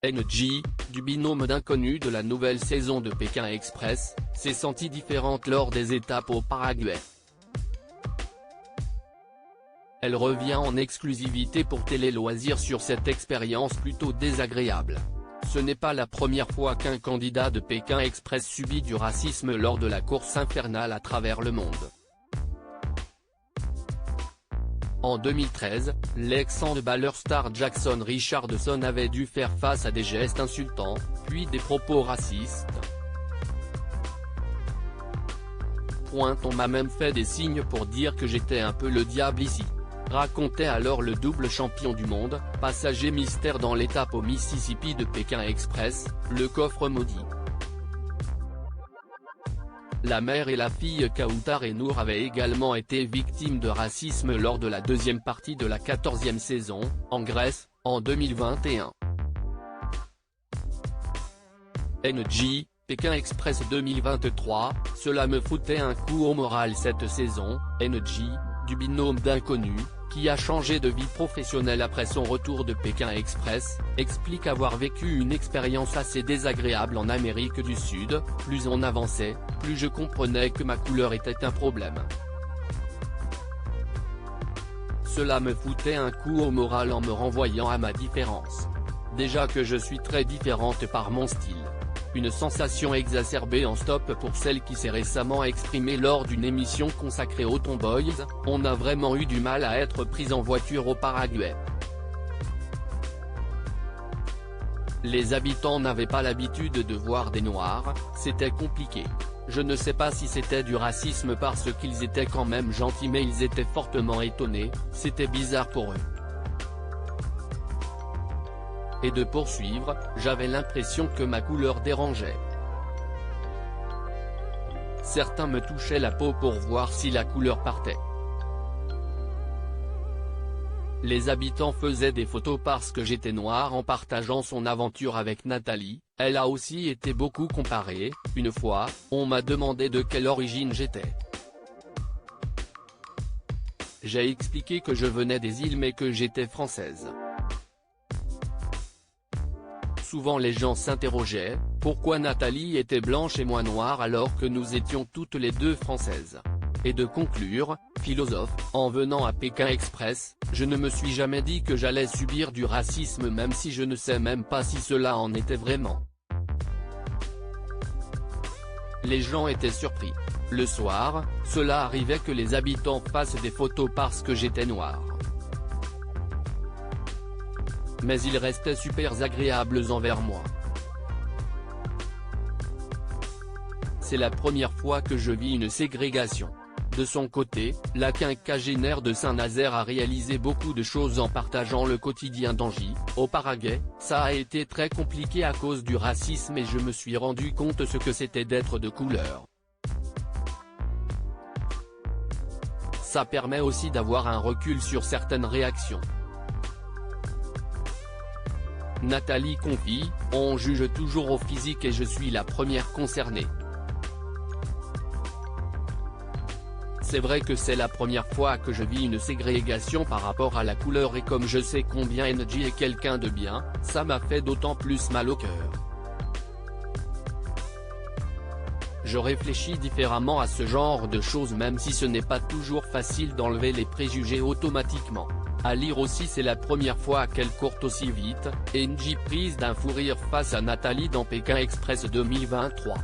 NJ, du binôme d'inconnus de la nouvelle saison de Pékin Express, s'est sentie différente lors des étapes au Paraguay. Elle revient en exclusivité pour Télé Loisirs sur cette expérience plutôt désagréable. Ce n'est pas la première fois qu'un candidat de Pékin Express subit du racisme lors de la course infernale à travers le monde. En 2013, l'ex-handballeur star Jackson Richardson avait dû faire face à des gestes insultants, puis des propos racistes. On m'a même fait des signes pour dire que j'étais un peu le diable ici, racontait alors le double champion du monde, passager mystère dans l'étape au Mississippi de Pékin Express, le coffre maudit. La mère et la fille Kautar et Nour avaient également été victimes de racisme lors de la deuxième partie de la 14e saison, en Grèce, en 2021. NJ, Pékin Express 2023, cela me foutait un coup au moral cette saison. NJ, du binôme d'inconnus, qui a changé de vie professionnelle après son retour de Pékin Express, explique avoir vécu une expérience assez désagréable en Amérique du Sud. Plus on avançait, plus je comprenais que ma couleur était un problème. Cela me foutait un coup au moral en me renvoyant à ma différence. Déjà que je suis très différente par mon style. Une sensation exacerbée en stop pour celle qui s'est récemment exprimée lors d'une émission consacrée aux Tomboys. On a vraiment eu du mal à être prise en voiture au Paraguay. Les habitants n'avaient pas l'habitude de voir des noirs, c'était compliqué. Je ne sais pas si c'était du racisme parce qu'ils étaient quand même gentils, mais ils étaient fortement étonnés, c'était bizarre pour eux. Et de poursuivre, j'avais l'impression que ma couleur dérangeait. Certains me touchaient la peau pour voir si la couleur partait. Les habitants faisaient des photos parce que j'étais noir en partageant son aventure avec Nathalie. Elle a aussi été beaucoup comparée. Une fois, on m'a demandé de quelle origine j'étais. J'ai expliqué que je venais des îles mais que j'étais française. Souvent les gens s'interrogeaient, pourquoi Nathalie était blanche et moi noire alors que nous étions toutes les deux françaises. Et de conclure, philosophe, en venant à Pékin Express, je ne me suis jamais dit que j'allais subir du racisme même si je ne sais même pas si cela en était vraiment. Les gens étaient surpris. Le soir, cela arrivait que les habitants fassent des photos parce que j'étais noir. Mais ils restaient super agréables envers moi. C'est la première fois que je vis une ségrégation. De son côté, la quinquagénaire de Saint-Nazaire a réalisé beaucoup de choses en partageant le quotidien d'Angie. Au Paraguay, ça a été très compliqué à cause du racisme et je me suis rendu compte ce que c'était d'être de couleur. Ça permet aussi d'avoir un recul sur certaines réactions. Nathalie confie, on juge toujours au physique et je suis la première concernée. C'est vrai que c'est la première fois que je vis une ségrégation par rapport à la couleur et comme je sais combien NJ est quelqu'un de bien, ça m'a fait d'autant plus mal au cœur. Je réfléchis différemment à ce genre de choses même si ce n'est pas toujours facile d'enlever les préjugés automatiquement. À lire aussi c'est la première fois qu'elle court aussi vite, NJ prise d'un fou rire face à Nathalie dans Pékin Express 2023.